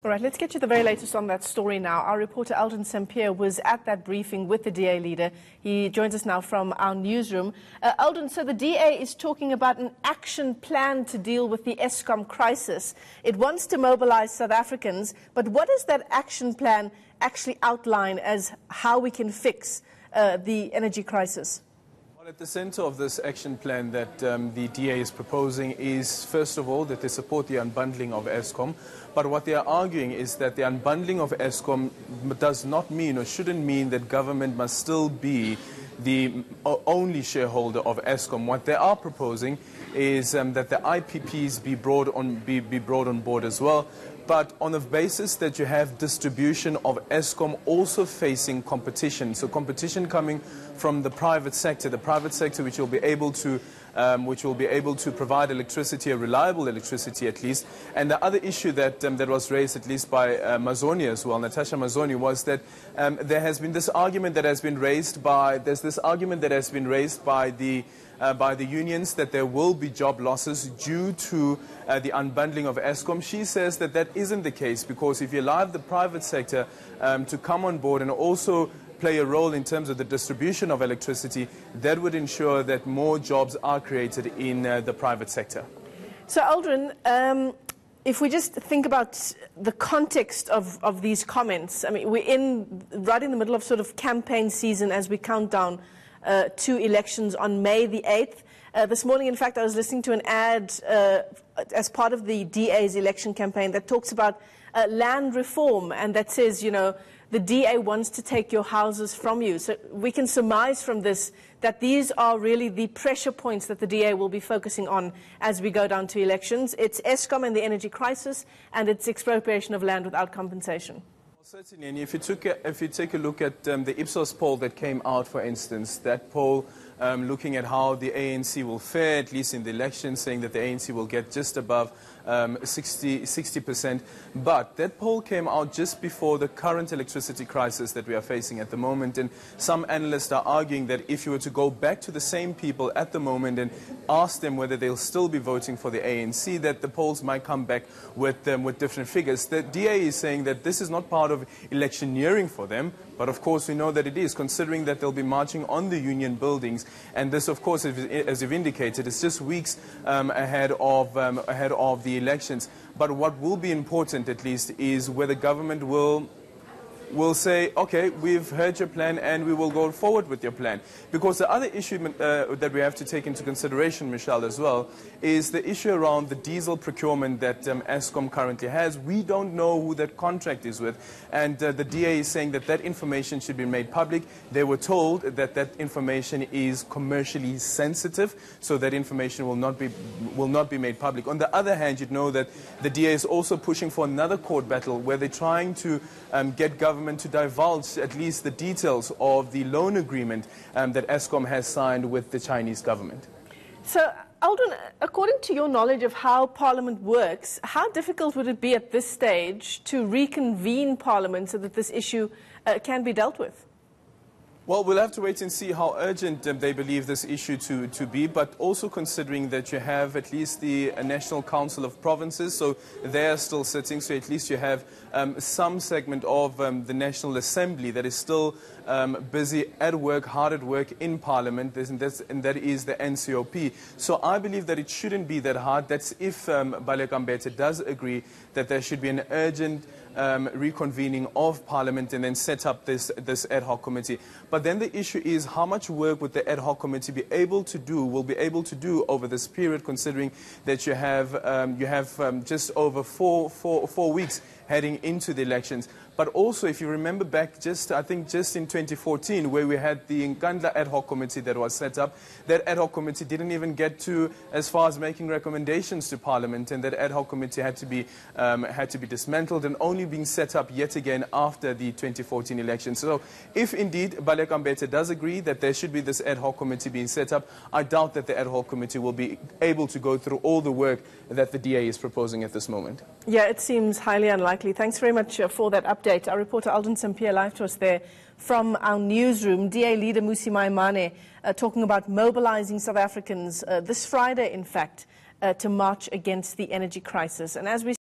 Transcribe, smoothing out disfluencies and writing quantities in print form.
All right, let's get you the very latest on that story now. Our reporter Eldon St-Pierre was at that briefing with the DA leader. He joins us now from our newsroom. Eldon, so the DA is talking about an action plan to deal with the Eskom crisis. It wants to mobilize South Africans, but what does that action plan actually outline as how we can fix the energy crisis? At the center of this action plan that the DA is proposing is, first of all, that they support the unbundling of Eskom. But what they are arguing is that the unbundling of Eskom does not mean or shouldn't mean that government must still be the only shareholder of Eskom. What they are proposing is that the IPPs be brought on board as well, but on the basis that you have distribution of Eskom also facing competition. So competition coming from the private sector which will be able to provide electricity, a reliable electricity at least. And the other issue that was raised at least by Mazzoni as well, Natasha Mazzoni, was that there has been this argument that has been raised by the unions that there will be job losses due to the unbundling of Eskom. She says that that isn't the case, because if you allow the private sector to come on board and also play a role in terms of the distribution of electricity, that would ensure that more jobs are created in the private sector. So, Aldrin, if we just think about the context of these comments, I mean, we're right in the middle of sort of campaign season as we count down to elections on May the 8th. This morning, in fact, I was listening to an ad as part of the DA's election campaign that talks about land reform, and that says, you know, the DA wants to take your houses from you. So we can surmise from this that these are really the pressure points that the DA will be focusing on as we go down to elections. It's Eskom and the energy crisis, and it's expropriation of land without compensation. Certainly, and if you take a look at the Ipsos poll that came out, for instance, that poll looking at how the ANC will fare, at least in the election, saying that the ANC will get just above 60%. But that poll came out just before the current electricity crisis that we are facing at the moment. And some analysts are arguing that if you were to go back to the same people at the moment and ask them whether they'll still be voting for the ANC, that the polls might come back with different figures. The DA is saying that this is not part of electioneering for them, but of course we know that it is, considering that they'll be marching on the union buildings. And this, of course, as you've indicated, is just weeks ahead of the elections. But what will be important, at least, is whether government will say, okay, we've heard your plan and we will go forward with your plan. Because the other issue that we have to take into consideration, Michelle, as well, is the issue around the diesel procurement that Eskom currently has. We don't know who that contract is with, and the DA is saying that that information should be made public. They were told that that information is commercially sensitive, so that information will not be made public. On the other hand, you'd know that the DA is also pushing for another court battle where they're trying to get government to divulge at least the details of the loan agreement that Eskom has signed with the Chinese government. So, Aldrin, according to your knowledge of how Parliament works, how difficult would it be at this stage to reconvene Parliament so that this issue can be dealt with? Well, we'll have to wait and see how urgent they believe this issue to be, but also considering that you have at least the National Council of Provinces, so they are still sitting, so at least you have some segment of the National Assembly that is still busy at work, hard at work in Parliament, and that is the NCOP. So I believe that it shouldn't be that hard. That's if Baleka Mbete does agree that there should be an urgent reconvening of Parliament and then set up this ad hoc committee. But then the issue is how much work would the ad hoc committee be able to do over this period, considering that you have just over four weeks heading into the elections. But also, if you remember back I think just in 2014, where we had the Nkandla ad hoc committee that was set up, that ad hoc committee didn't even get to as far as making recommendations to Parliament, and that ad hoc committee had to be dismantled and only being set up yet again after the 2014 elections. So if indeed Baleka Mbete does agree that there should be this ad hoc committee being set up, I doubt that the ad hoc committee will be able to go through all the work that the DA is proposing at this moment. Yeah, it seems highly unlikely. Thanks very much for that update. Our reporter Eldon St-Pierre live to us there from our newsroom. DA leader Mmusi Maimane talking about mobilizing South Africans this Friday, in fact, to march against the energy crisis. And as we